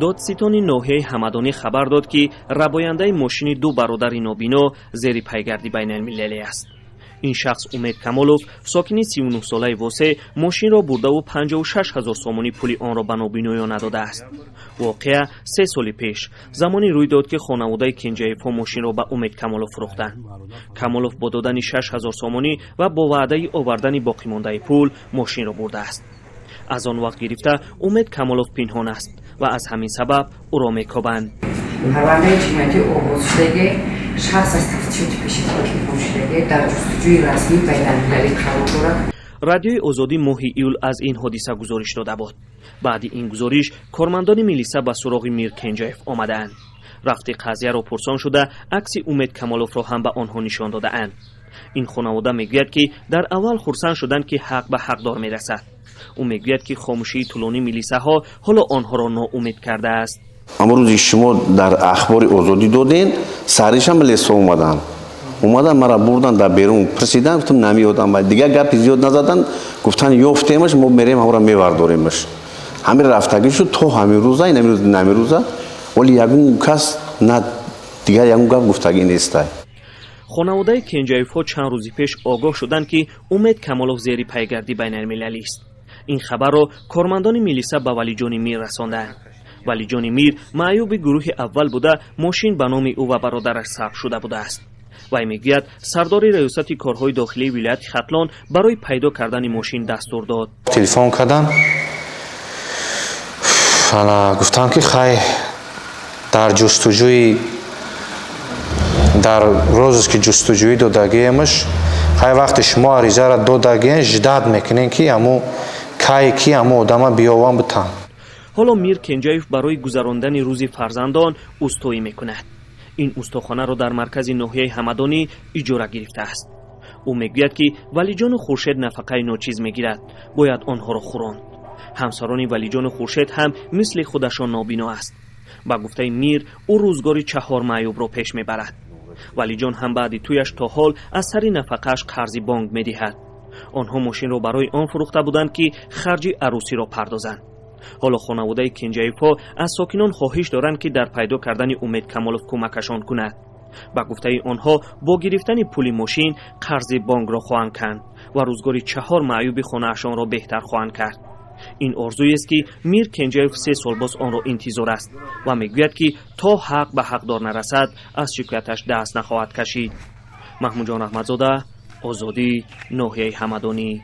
دادستانی ناحیه همدانی خبر داد که رباینده ماشین دو برادر نابینا زیر پیگردی بین المللی است. این شخص امید کمالوف ساکن 39 ساله واسه ماشین را برده و 56,000 سومانی پول آن را به نابینایان نداده است. واقعه 3 سال پیش زمانی روی داد که خانواده کنجایف‌ها ماشین را به امید کمالوف فروختند. کمالوف با دادن 6,000 سومانی و با وعده آوردن باقی مانده پول ماشین را برده است. از آن وقت گرفته امید کمالوف پنهان است و از همین سبب او را میکوبند. پرونده جنایتی اوغوز شدگی شخص از تفتیش پیش تحقیق شدگی در جستجوی رسمی بین المللی قرار دارد. رادیوی آزادی ماه ایول از این حادثه گزارش داده بود. بعد این گزارش کارمندان میلیسا به سراغ میر کنجایف آمدند. رفت قضیه را پرسان شده عکس امید کمالوف را هم به آنها نشان دادند. این خانواده میگوید که در اول خرسند شدند که حق به حقدار میرسد. او میگوید که خاموشی طولانی میلیسا ها حالا آنها را ناامید کرده است. امروز شما در اخبار آزادی دادین سرش هم لیسا اومدن مرا بردن در بیرون پرسیدن گفتم نمیادم و دیگه گپ زیاد نزدن گفتن یافتیمش ما میریم همراه میورداریمش همین رفتگی شد تو همین روزا این نمیروزه ولی یگون کس نه دیگه یگون گپ گفتگی نیست. خانواده کنجایف‌ها چند روزی پیش آگاه شدند که امید کمالوف زیر پیگردی بین المللی است. این خبر را کارمندان میلیسا به ولی جان میر رساندند. ولی جان میر معیوب گروه اول بوده ماشین به نام او و برادرش ثبت شده بوده است. وی میگوید سردار ریاست کارهای داخلی ولایت ختلان برای پیدا کردن ماشین دستور داد. تلفن کردن گفتن که خیر در جستجوی در روزی که جستجوی دادگیمش خیر وقت شما عریضه را دادگی جداد میکنین که امو کای کی امو آدم بیاوان بتن. حالا میر کنجایف برای گذراندن روزی فرزندان استویی میکند. این استخوانه را در مرکز ناحیه همدانی اجاره گرفته است. او میگوید که ولیجان خورشید نفقه ناچیز میگیرد، باید آنها را خوراند. همسران ولیجان خورشید هم مثل خودشان نابینا است. با گفته میر او روزگاری 4 معیوب را پیش میبرد. ولیجان هم بعد تویش تا حال از سر نفقه‌اش قرض بانک میدهد. آنها ماشین را برای آن فروخته بودند که خرج عروسی را پردازند. حالا خانواده کنجایف‌ها از ساکنان خواهش دارند که در پیدا کردن امید کمالوف کمکشان کند. با گفته آنها با گرفتن پول ماشین قرض بانک را خواهند کند و روزگاری 4 معیوب خانه‌شان را بهتر خواهند کرد. این آرزویی است که میر کنجایف 3 سال باز آن را انتظار است و میگوید که تا حق به حقدار نرسد از شکایتش دست نخواهد کشید. محمود جان احمدزاده، آزادی، ناحیه همدانی.